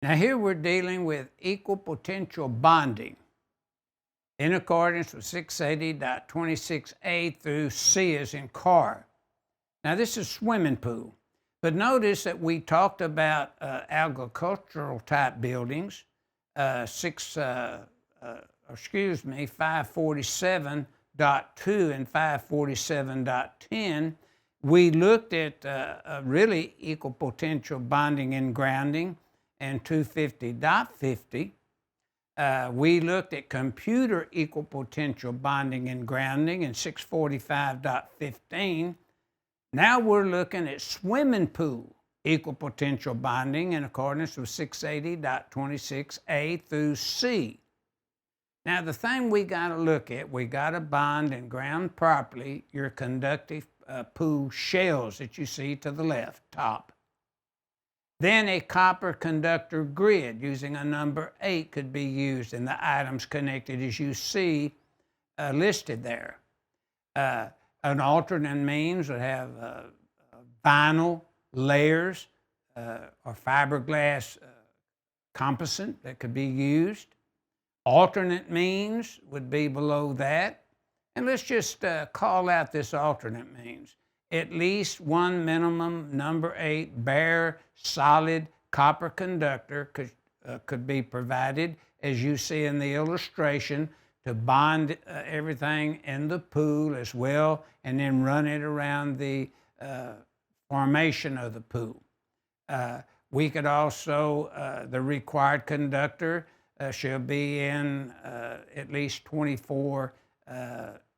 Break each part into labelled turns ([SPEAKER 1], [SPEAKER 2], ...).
[SPEAKER 1] Now here we're dealing with equal potential bonding in accordance with 680.26A through C as in car. Now this is swimming pool, but notice that we talked about agricultural type buildings, 547.2 and 547.10. We looked at really equal potential bonding and grounding and 250.50. We looked at computer equal potential bonding and grounding in 645.15. Now we're looking at swimming pool equal potential bonding in accordance with 680.26A through C. Now the thing we got to look at, we got to bond and ground properly your conductive pool shells that you see to the left, top. Then a copper conductor grid using a number 8 could be used, and the items connected as you see listed there. An alternate means would have vinyl layers or fiberglass composite that could be used. Alternate means would be below that. And let's just call out this alternate means. At least one minimum number 8 bare solid copper conductor could be provided, as you see in the illustration, to bond everything in the pool as well, and then run it around the formation of the pool. We could also, the required conductor shall be in at least 24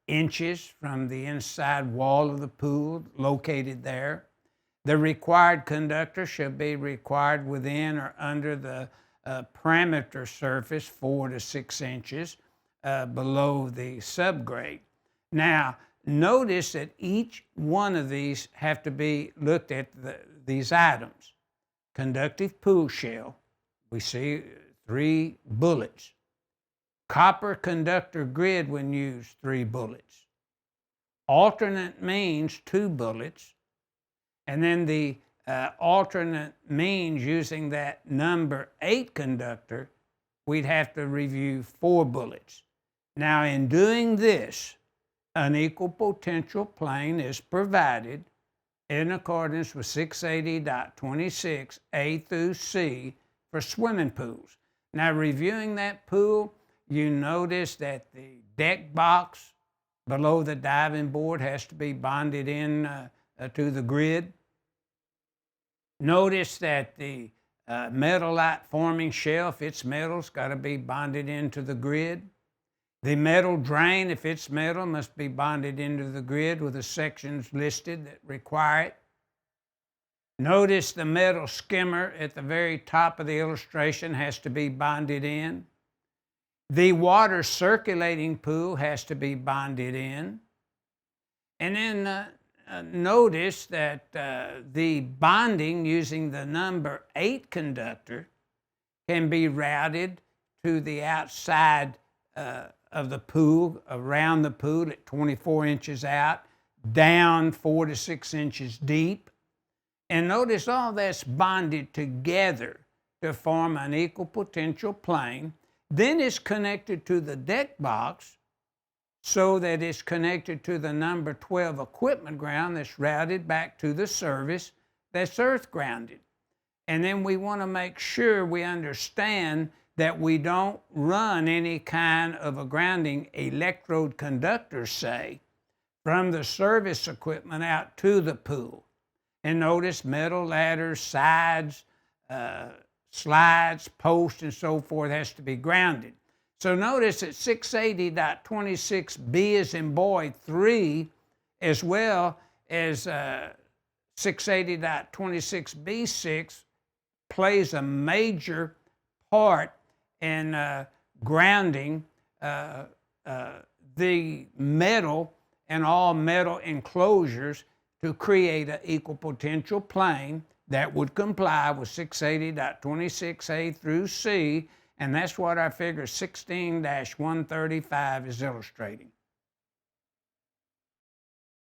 [SPEAKER 1] inches from the inside wall of the pool located there. The required conductor should be required within or under the perimeter surface 4 to 6 inches below the subgrade. Now, notice that each one of these have to be looked at, these items. Conductive pool shell, we see 3 bullets. Copper conductor grid when used, 3 bullets. Alternate means 2 bullets. And then the alternate means using that number 8 conductor, we'd have to review 4 bullets. Now in doing this, an equal potential plane is provided in accordance with 680.26A through C for swimming pools. Now reviewing that pool, you notice that the deck box below the diving board has to be bonded in to the grid. Notice that the metal light forming shell, if it's metal, it's got to be bonded into the grid. The metal drain, if it's metal, must be bonded into the grid with the sections listed that require it. Notice the metal skimmer at the very top of the illustration has to be bonded in. The water circulating pool has to be bonded in. And then notice that the bonding using the number 8 conductor can be routed to the outside of the pool, around the pool at 24 inches out, down 4 to 6 inches deep. And notice all that's bonded together to form an equal potential plane. Then it's connected to the deck box so that it's connected to the number 12 equipment ground that's routed back to the service that's earth grounded. And then we want to make sure we understand that we don't run any kind of a grounding electrode conductor, say, from the service equipment out to the pool. And notice metal ladders, sides, slides, posts, and so forth has to be grounded. So notice that 680.26B as in boy 3, as well as 680.26B6 plays a major part in grounding the metal and all metal enclosures to create an equal potential plane that would comply with 680.26A through C, and that's what our figure 16-135 is illustrating.